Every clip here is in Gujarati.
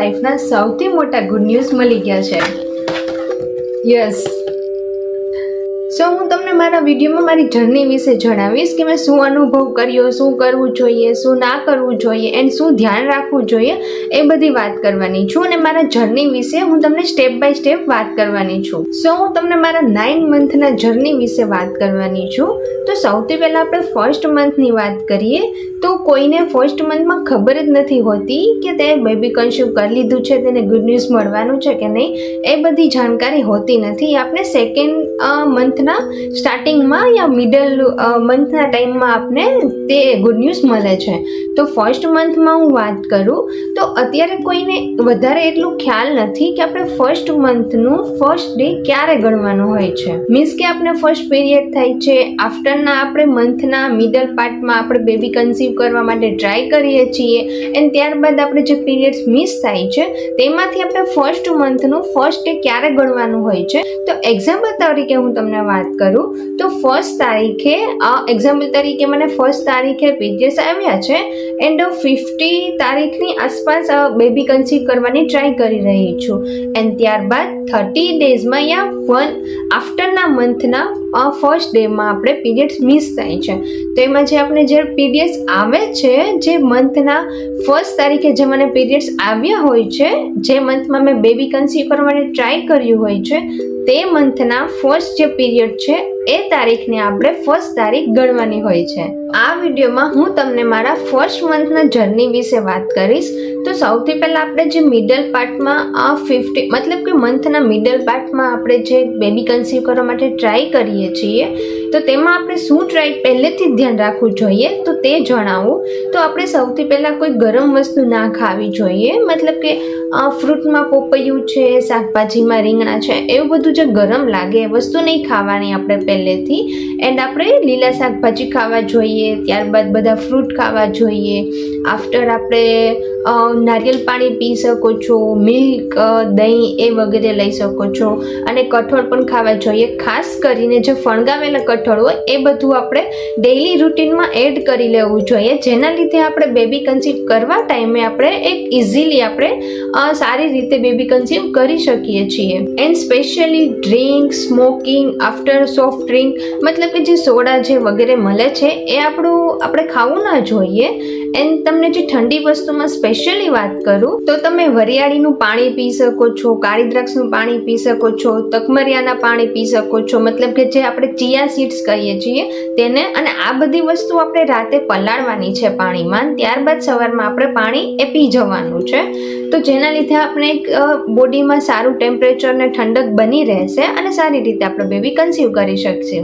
લાઈફના સૌથી મોટા ગુડ ન્યૂઝ મળી ગયા છે. યસ, સો હું તમને મારા વિડીયોમાં મારી જર્ની વિશે જણાવીશ કે મેં શું અનુભવ કર્યો, શું કરવું જોઈએ, શું ના કરવું જોઈએ એન્ડ શું ધ્યાન રાખવું જોઈએ, એ બધી વાત કરવાની છું. અને મારા જર્ની વિશે હું તમને સ્ટેપ બાય સ્ટેપ વાત કરવાની છું. સો હું તમને મારા 9 મંથના જર્ની વિશે વાત કરવાની છું. તો સૌથી પહેલાં આપણે ફર્સ્ટ મંથની વાત કરીએ તો કોઈને ફર્સ્ટ મંથમાં ખબર જ નથી હોતી કે તે બેબી કન્સીવ કરી લીધું છે, તેને ગુડ ન્યૂઝ મળવાનું છે કે નહીં, એ બધી જાણકારી હોતી નથી. આપણે સેકન્ડ મંથના સ્ટાર્ટિંગમાં યા મિડલ મંથના ટાઈમમાં આપને તે ગુડ ન્યૂઝ મળે છે. તો ફર્સ્ટ મંથમાં હું વાત કરું તો અત્યારે કોઈને વધારે એટલું ખ્યાલ નથી કે આપણે ફર્સ્ટ મંથનું ફર્સ્ટ ડે ક્યારે ગણવાનું હોય છે. મીન્સ કે આપણે ફર્સ્ટ પીરિયડ થાય છે, આફ્ટરના આપણે મંથના મિડલ પાર્ટમાં આપણે બેબી કન્સીવ કરવા માટે ટ્રાય કરીએ છીએ એન્ડ ત્યારબાદ આપણે જે પીરિયડ્સ મિસ થાય છે તેમાંથી આપણે ફર્સ્ટ મંથનું ફર્સ્ટ ડે ક્યારે ગણવાનું હોય છે. તો એક્ઝામ્પલ તરીકે હું તમને વાત કરું તો ફર્સ્ટ તારીખે એક્ઝામ્પલ તરીકે મને ફર્સ્ટ તારીખે પીરિયડ્સ આવ્યા છે એન્ડ 50 તારીખની આસપાસ બેબી કન્સીવ કરવાની ટ્રાય કરી રહી છું એન્ડ ત્યારબાદ 30 ડેઝમાં યા આફ્ટરના મંથના ફર્સ્ટ ડેમાં આપણે પીરિયડ્સ મિસ થાય છે. તો એમાં જે આપણે જે પીરિયડ્સ આવે છે, જે મંથના ફર્સ્ટ તારીખે જે મને પીરિયડ્સ આવ્યા હોય છે, જે મંથમાં મેં બેબી કન્સીવ કરવાની ટ્રાય કર્યું હોય છે, તે મંથના ફર્સ્ટ જે પીરિયડ છે એ તારીખને આપણે ફર્સ્ટ તારીખ ગણવાની હોય છે. આ વિડીયોમાં હું તમને મારા ફર્સ્ટ મંથના જર્ની વિશે વાત કરીશ. તો સૌથી પહેલાં આપણે જે મિડલ પાર્ટમાં 50 મતલબ કે મંથના મિડલ પાર્ટમાં આપણે જે બેબી કન્સીવ કરવા માટે ટ્રાય કરીએ છીએ તો તેમાં આપણે શું ટ્રાય પહેલેથી જ ધ્યાન રાખવું જોઈએ તો તે જણાવું. તો આપણે સૌથી પહેલાં કોઈ ગરમ વસ્તુ ના ખાવી જોઈએ. મતલબ કે ફ્રૂટમાં પોપૈયું છે, શાકભાજીમાં રીંગણા છે, એવું બધું જે ગરમ લાગે એ વસ્તુ નહીં ખાવાની આપણે પહેલેથી. એન્ડ આપણે લીલા શાકભાજી ખાવા જોઈએ, ત્યારબાદ બધા ફ્રૂટ ખાવા જોઈએ. આફ્ટર આપણે નારિયેળ પાણી પી શકો છો, મિલ્ક, દહીં એ વગેરે લઈ શકો છો અને કઠોળ પણ ખાવા જોઈએ. ખાસ કરીને જે ફણગાવેલા કઠોળ હોય એ બધું આપણે ડેઇલી રૂટીનમાં એડ કરી લેવું જોઈએ, જેના લીધે આપણે બેબી કન્સીવ કરવા ટાઈમે આપણે એક ઇઝીલી આપણે સારી રીતે બેબી કન્સીવ કરી શકીએ છીએ. And specially drink, smoking, after soft drink મતલબ કે જે સોડા જે વગેરે મળે છે એ આપણે ખાવું ના જોઈએ. એન્ડ તમને જે ઠંડી વસ્તુમાં સ્પેશિયલી વાત કરું તો તમે વરિયાળીનું પાણી પી શકો છો, કાળી દ્રાક્ષનું પાણી પી શકો છો, તકમરિયાના પાણી પી શકો છો, મતલબ કે જે આપણે ચિયા સીડ્સ કહીએ છીએ તેને. અને આ બધી વસ્તુ આપણે રાતે પલાળવાની છે પાણીમાં, ત્યારબાદ સવારમાં આપણે પાણી એ પી જવાનું છે. તો જેના લીધે આપણે એક બોડીમાં સારું ટેમ્પરેચર ને ઠંડક બની રહેશે અને સારી રીતે આપણે બેબી કન્સીવ કરી શકશે.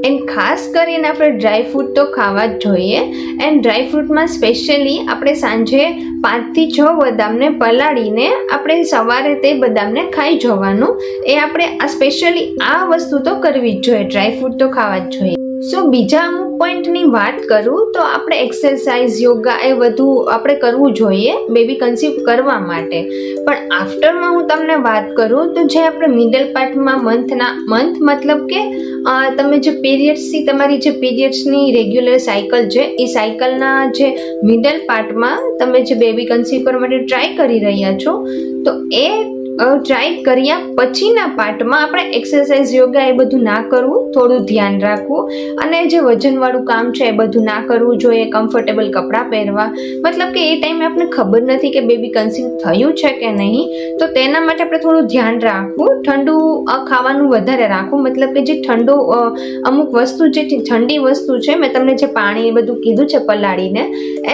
એન્ડ ખાસ કરીને આપણે ડ્રાય ફ્રૂટ તો ખાવા જ જોઈએ. એન્ડ ડ્રાય ફ્રૂટમાં સ્પેશિયલી આપણે સાંજે 5 થી 6 બદામને પલાળીને આપણે સવારે તે બદામને ખાઈ જવાનું. એ આપણે આ સ્પેશિયલી આ વસ્તુ તો કરવી જ જોઈએ, ડ્રાય ફ્રૂટ તો ખાવા જ જોઈએ. સો બીજા અમુક પોઈન્ટની વાત કરું તો આપણે એક્સરસાઇઝ, યોગા એ બધું આપણે કરવું જોઈએ બેબી કન્સીવ કરવા માટે. પણ આફ્ટરમાં હું તમને વાત કરું તો જે આપણે મિડલ પાર્ટમાં મંથ મતલબ કે તમે જે પીરિયડ્સથી તમારી જે પીરિયડ્સની રેગ્યુલર સાયકલ છે એ સાયકલના જે મિડલ પાર્ટમાં તમે જે બેબી કન્સીવ કરવા માટે ટ્રાય કરી રહ્યા છો તો એ ટ્રાય કર્યા પછીના પાર્ટમાં આપણે એક્સરસાઇઝ, યોગા એ બધું ના કરવું, થોડું ધ્યાન રાખવું અને જે વજનવાળું કામ છે એ બધું ના કરવું જોઈએ. કમ્ફર્ટેબલ કપડાં પહેરવા, મતલબ કે એ ટાઈમે આપણને ખબર નથી કે બેબી કન્સીવ થયું છે કે નહીં, તો તેના માટે આપણે થોડું ધ્યાન રાખવું. ઠંડુ ખાવાનું વધારે રાખવું, મતલબ કે જે ઠંડુ અમુક વસ્તુ જે ઠંડી વસ્તુ છે, મેં તમને જે પાણી એ બધું કીધું છે પલાળીને,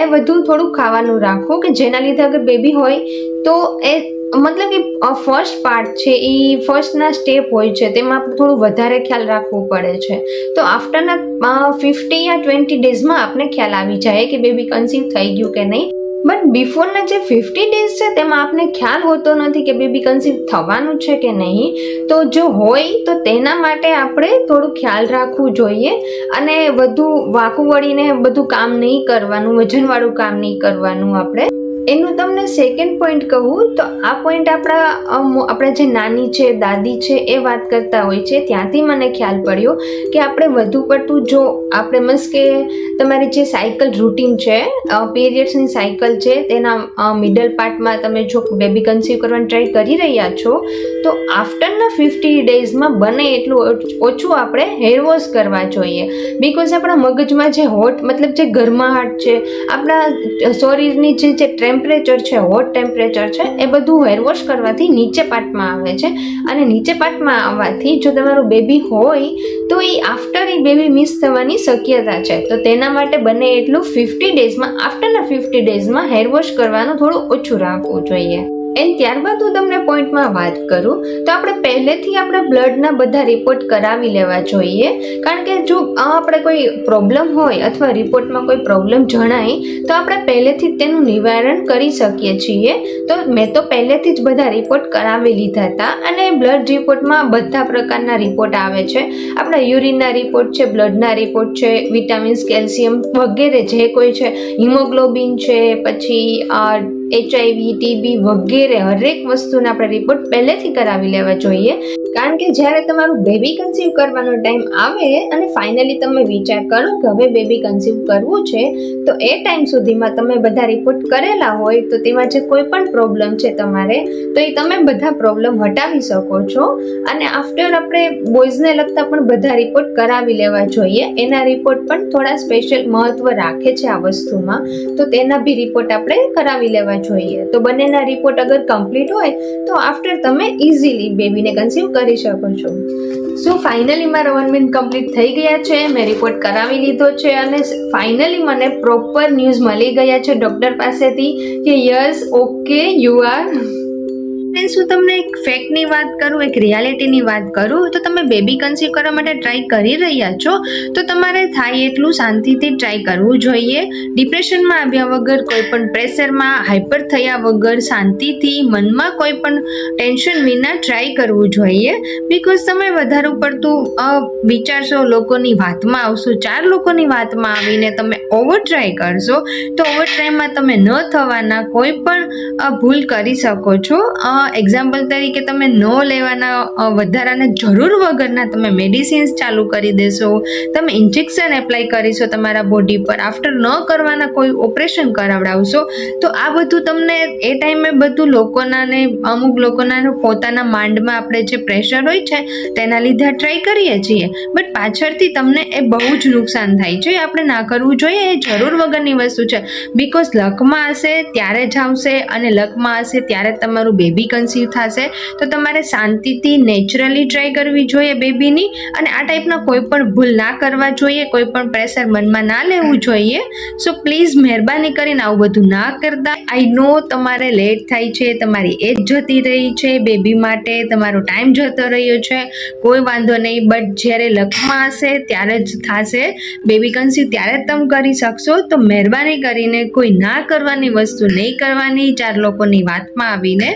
એ બધું થોડું ખાવાનું રાખવું કે જેના લીધે અગર બેબી હોય તો એ મતલબ કે ફર્સ્ટ પાર્ટ છે એ ફર્સ્ટના સ્ટેપ હોય છે તેમાં આપણે થોડું વધારે ખ્યાલ રાખવું પડે છે. તો આફ્ટરના 50 યા 20 ડેઝમાં આપણે ખ્યાલ આવી જાય કે બેબી કન્સીવ થઈ ગયું કે નહીં. બટ બિફોરના જે 50 ડેઝ છે તેમાં આપને ખ્યાલ હોતો નથી કે બેબી કન્સીવ થવાનું છે કે નહીં. તો જો હોય તો તેના માટે આપણે થોડું ખ્યાલ રાખવું જોઈએ અને વધુ વાંકું વળીને બધું કામ નહીં કરવાનું, વજનવાળું કામ નહીં કરવાનું આપણે. એનું તમને સેકન્ડ પોઈન્ટ કહું તો આ પોઈન્ટ આપણા જે નાની છે, દાદી છે એ વાત કરતા હોય છે, ત્યાંથી મને ખ્યાલ પડ્યો કે આપણે વધુ પડતું જો આપણે મીન્સ કે તમારી જે સાયકલ રૂટીન છે, પીરિયડ્સની સાયકલ છે, તેના મિડલ પાર્ટમાં તમે જો બેબી કન્સીવ કરવાની ટ્રાય કરી રહ્યા છો તો આફ્ટરના 50 ડેઝમાં બને એટલું ઓછું આપણે હેર વોશ કરવા જોઈએ. બિકોઝ આપણા મગજમાં જે હોટ મતલબ જે ગરમાહટ છે, આપણા શરીરની જે ટેમ્પરેચર છે, હોટ ટેમ્પરેચર છે, એ બધું હેર વોશ કરવાથી નીચે પાર્ટમાં આવે છે અને નીચે પાર્ટમાં આવવાથી જો તમારું બેબી હોય તો એ આફ્ટર એ બેબી મિસ થવાની શક્યતા છે. તો તેના માટે બને એટલું 50 ડેઝમાં આફ્ટરના 50 ડેઝમાં હેર વોશ કરવાનું થોડું ઓછું રાખવું જોઈએ. એન્ડ ત્યારબાદ હું તમને પોઈન્ટમાં વાત કરું તો આપણે પહેલેથી આપણા બ્લડના બધા રિપોર્ટ કરાવી લેવા જોઈએ. કારણ કે જો આપણે કોઈ પ્રોબ્લેમ હોય અથવા રિપોર્ટમાં કોઈ પ્રોબ્લેમ જણાય તો આપણે પહેલેથી જ તેનું નિવારણ કરી શકીએ છીએ. તો મેં તો પહેલેથી જ બધા રિપોર્ટ કરાવી લીધા હતા અને બ્લડ રિપોર્ટમાં બધા પ્રકારના રિપોર્ટ આવે છે. આપણા યુરિનના રિપોર્ટ છે, બ્લડના રિપોર્ટ છે, વિટામિન્સ, કેલ્શિયમ વગેરે જે કોઈ છે, હિમોગ્લોબિન છે, પછી HIV, TB વગેરે હરેક વસ્તુના આપણે રિપોર્ટ પહેલેથી કરાવી લેવા જોઈએ. કારણ કે જ્યારે તમારું બેબી કન્સીવ કરવાનો ટાઈમ આવે અને ફાઇનલી તમે વિચાર કરો કે હવે બેબી કન્સીવ કરવું છે તો એ ટાઈમ સુધીમાં તમે બધા રિપોર્ટ કરેલા હોય તો તેમાં જે કોઈ પણ પ્રોબ્લેમ છે તમારે તો એ તમે બધા પ્રોબ્લેમ હટાવી શકો છો. અને આફ્ટર આપણે બોયઝને લગતા પણ બધા રિપોર્ટ કરાવી લેવા જોઈએ. એના રિપોર્ટ પણ થોડા સ્પેશિયલ મહત્વ રાખે છે આ વસ્તુમાં, તો તેના બી રિપોર્ટ આપણે કરાવી લેવા જોઈએ. તો બંનેના રિપોર્ટ અગર કમ્પ્લીટ હોય તો આફ્ટર તમે ઇઝીલી બેબીને કન્સીવ કરી શકો છો. સો ફાઇનલી મારા 1 મંથ કમ્પ્લીટ થઈ ગયા છે, મેં રિપોર્ટ કરાવી લીધો છે અને ફાઇનલી મને પ્રોપર ન્યૂઝ મળી ગયા છે ડૉક્ટર પાસેથી કે યસ ઓકે યુ આર. શું તમને એક ફેક્ટની વાત કરું, એક રિયાલિટીની વાત કરું તો તમે બેબી કન્સીવ કરવા માટે ટ્રાય કરી રહ્યા છો તો તમારે થાય એટલું શાંતિથી ટ્રાય કરવું જોઈએ. ડિપ્રેશનમાં આવ્યા વગર, કોઈ પણ પ્રેશરમાં હાઈપર થયા વગર, શાંતિથી મનમાં કોઈ પણ ટેન્શન વિના ટ્રાય કરવું જોઈએ. બિકોઝ તમે વધારે પડતું વિચારશો, લોકોની વાતમાં આવશો, 4 લોકોની વાતમાં આવીને તમે ઓવર ટ્રાય કરશો તો ઓવર ટ્રાયમાં તમે ન થવાના કોઈ પણ ભૂલ કરી શકો છો. એક્ઝામ્પલ તરીકે તમે ન લેવાના વધારાના જરૂર વગરના તમે મેડિસિન્સ ચાલુ કરી દેશો, તમે ઇન્જેક્શન એપ્લાય કરીશો તમારા બોડી પર, આફ્ટર ન કરવાના કોઈ ઓપરેશન કરાવડાવશો તો આ બધું તમને એ ટાઈમે બધું લોકોના ને અમુક લોકોના પોતાના માઇન્ડમાં આપણે જે પ્રેશર હોય છે તેના લીધે ટ્રાય કરીએ છીએ, બટ પાછળથી તમને એ બહુ જ નુકસાન થાય છે. આપણે ના કરવું જોઈએ, એ જરૂર વગરની વસ્તુ છે. બિકોઝ લકમાં હશે ત્યારે જ આવશે અને લકમાં હશે ત્યારે તમારું બેબી કન્સીવ થશે. તો તમારે શાંતિથી નેચરલી ટ્રાય કરવી જોઈએ બેબીની, અને આ ટાઈપના કોઈ પણ ભૂલ ના કરવા જોઈએ, કોઈ પણ પ્રેશર મનમાં ના લેવું જોઈએ. સો પ્લીઝ મહેરબાની કરીને આવું બધું ના કરતા. આઈ નો તમારે લેટ થાય છે, તમારી એજ જતી રહી છે બેબી માટે, તમારો ટાઈમ જતો રહ્યો છે, કોઈ વાંધો નહીં, બટ જ્યારે લકમાં હશે ત્યારે જ થશે બેબી કન્સીવ, ત્યારે જ તમે કરી શકશો. તો મહેરબાની કરીને કોઈ ના કરવાની વસ્તુ નહીં કરવાની 4 લોકોની વાતમાં આવીને.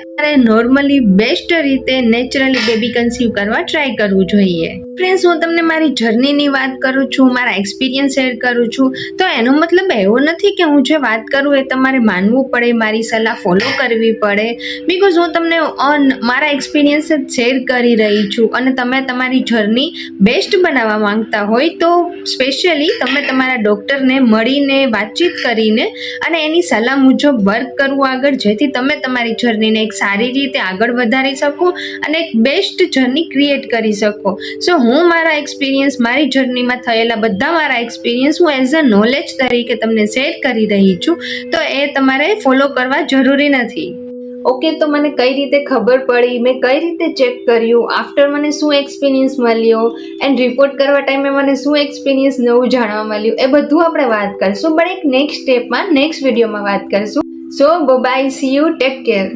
નોર્મલી બેસ્ટ રીતે નેચરલી બેબી કન્સીવ કરવા ટ્રાય કરવું જોઈએ. ફ્રેન્ડ્સ, હું તમને મારી જર્નીની વાત કરું છું, મારા એક્સપિરિયન્સ શેર કરું છું, તો એનો મતલબ એવો નથી કે હું જે વાત કરું એ તમારે માનવું પડે, મારી સલાહ ફોલો કરવી પડે. બિકોઝ હું તમને મારા એક્સપિરિયન્સ જ શેર કરી રહી છું અને તમે તમારી જર્ની બેસ્ટ બનાવવા માંગતા હોય તો સ્પેશિયલી તમે તમારા ડૉક્ટરને મળીને વાતચીત કરીને અને એની સલાહ મુજબ વર્ક કરવું આગળ, જેથી તમે તમારી જર્નીને એક સારી રીતે આગળ વધારી શકો અને એક બેસ્ટ જર્ની ક્રિએટ કરી શકો. સો હું મારા એક્સપિરિયન્સ, મારી જર્નીમાં થયેલા બધા મારા એક્સપિરિયન્સ હું એઝ અ નોલેજ તરીકે તમને શેર કરી રહી છું, તો એ તમારે ફોલો કરવા જરૂરી નથી. ઓકે, તો મને કઈ રીતે ખબર પડી, મેં કઈ રીતે ચેક કર્યું, આફ્ટર મને શું એક્સપિરિયન્સ મળ્યો એન્ડ રિપોર્ટ કરવા ટાઈમે મને શું એક્સપિરિયન્સ નવું જાણવા મળ્યું, એ બધું આપણે વાત કરીશું, પણ એક નેક્સ્ટ સ્ટેપમાં, નેક્સ્ટ વિડીયોમાં વાત કરીશું. So bye, see you, take care.